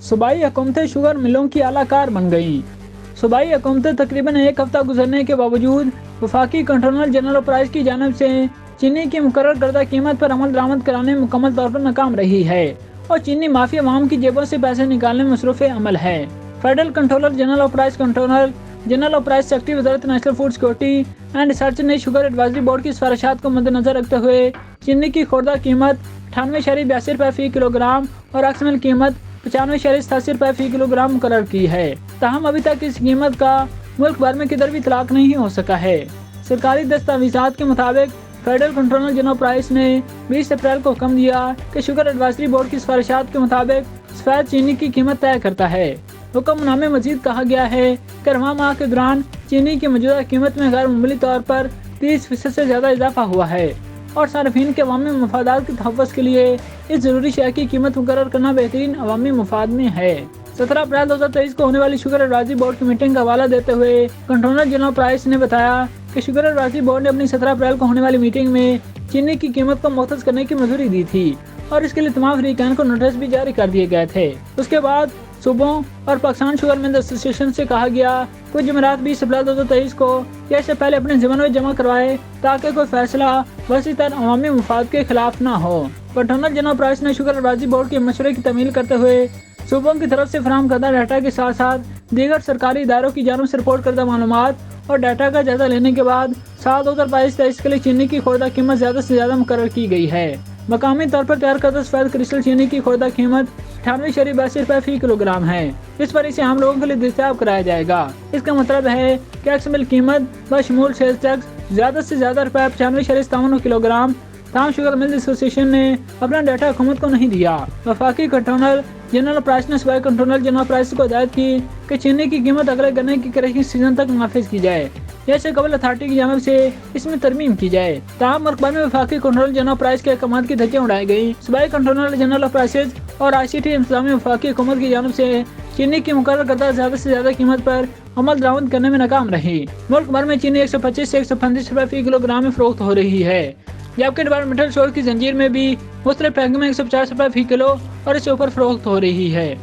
صوبائی حکومتیں شوگر ملوں کی اعلی کار بن گئیں۔ صوبائی حکومتیں تقریباً ایک ہفتہ گزرنے کے باوجود وفاقی کنٹرولر جنرل آف پرائس کی جانب سے چینی کی مقرر کردہ قیمت پر عمل درآمد کرانے میں مکمل طور پر ناکام رہی ہے اور چینی مافیا عوام کی جیبوں سے پیسے نکالنے میں مصروف عمل ہے۔ Federal controller general of price controller general of price secretary وزارت national food security and research نے شوگر ایڈوائزری بورڈ کی سفارشات کو مد نظر رکھتے ہوئے چینی کی خوردہ قیمت 98.82 روپے فی کلو گرام اور عکس مل قیمت 95.87 روپے فی کلو گرام مقرر کی ہے۔ تاہم ابھی تک اس قیمت کا ملک بھر میں کدھر بھی اطلاق نہیں ہو سکا ہے۔ سرکاری دستاویزات کے مطابق federal controller general of price نے 20 اپریل کو حکم دیا کہ شوگر ایڈوائزری بورڈ کی سفارشات کے مطابق سفید چینی کی قیمت طے کرتا ہے۔ حکم نامے مزید کہا گیا ہے کہ رواں ماہ کے دوران چینی کی موجودہ قیمت میں غیر معمولی طور پر 30% سے زیادہ اضافہ ہوا ہے اور صارفین کے عوامی مفادات کے تحفظ کے لیے اس ضروری شے کی قیمت مقرر کرنا بہترین عوامی مفاد میں ہے۔ 17 اپریل 2023 کو ہونے والی شوگر ایڈوائزری بورڈ کی میٹنگ کا حوالہ دیتے ہوئے کنٹرولر جنرل آف پرائس نے بتایا کہ شوگر ایڈوائزری بورڈ نے اپنی 17 اپریل کو ہونے والی میٹنگ میں چینی کی قیمت کو مختص کرنے کی منظوری دی تھی اور اس کے لیے تمام فریقین کو نوٹس بھی جاری کر دیے گئے تھے۔ اس کے بعد صوبوں اور پاکستان شوگر ملز ایسوسی ایشن سے کہا گیا کہ جمعرات 20 اپریل 2023 کو یا اس سے پہلے اپنے ضمن میں جمع کروائے تاکہ کوئی فیصلہ وسیع تر عوامی مفاد کے خلاف نہ ہو۔ کنٹرولر جنرل پرائس نے شوگر ایڈوائزری بورڈ کے مشورے کی تعمیل کرتے ہوئے صوبوں کی طرف سے فراہم کردہ ڈیٹا کے ساتھ ساتھ دیگر سرکاری اداروں کی جانب سے رپورٹ کردہ معلومات اور ڈیٹا کا جائزہ لینے کے بعد سال 2022-23 کے لیے چینی کی خوردہ قیمت زیادہ سے زیادہ مقرر کی گئی ہے۔ مقامی طور پر تیار کردہ سفید کرسٹل چینی کی خوردہ قیمت 98.82 روپے فی کلو گرام ہے، جس پر اسے عام لوگوں کے لیے دستیاب کرایا جائے گا۔ اس کا مطلب ہے کہ عکس مل قیمت بشمول سیلز ٹیکس زیادہ سے زیادہ روپے 95.57 کلو گرام۔ تاہم شوگر ملز ایسوسی ایشن نے اپنا ڈیٹا حکومت کو نہیں دیا۔ وفاقی کنٹرولر جنرل آف پرائس نے صوبائی کنٹرولر جنرل آف پرائس کو ہدایت کی کہ چینی کی قیمت اگلے گنے کی کریشنگ سیزن تک نافذ کی جائے، جیسے قبل اتھارٹی کی جانب سے اس میں ترمیم کی جائے۔ تاہم ملک بھر میں وفاقی کنٹرولر جنرل آف پرائس کے احکامات کی دھجیاں اڑائی گئی۔ صوبائی کنٹرولر جنرل آف پرائسز اور آئی سی ٹی انتظامیہ وفاقی حکومت کی جانب سے چینی کی مقرر کردہ زیادہ سے زیادہ قیمت پر عمل درآمد کرنے میں ناکام رہی۔ ملک بھر میں چینی 125 سے 135 روپے فی کلو گرام میں فروخت ہو رہی ہے، جبکہ ڈپارٹمنٹل اسٹور کی زنجیر میں بھی مختلف پیکنگ میں 150 روپے فی کلو اور اس سے اوپر فروخت ہو رہی ہے۔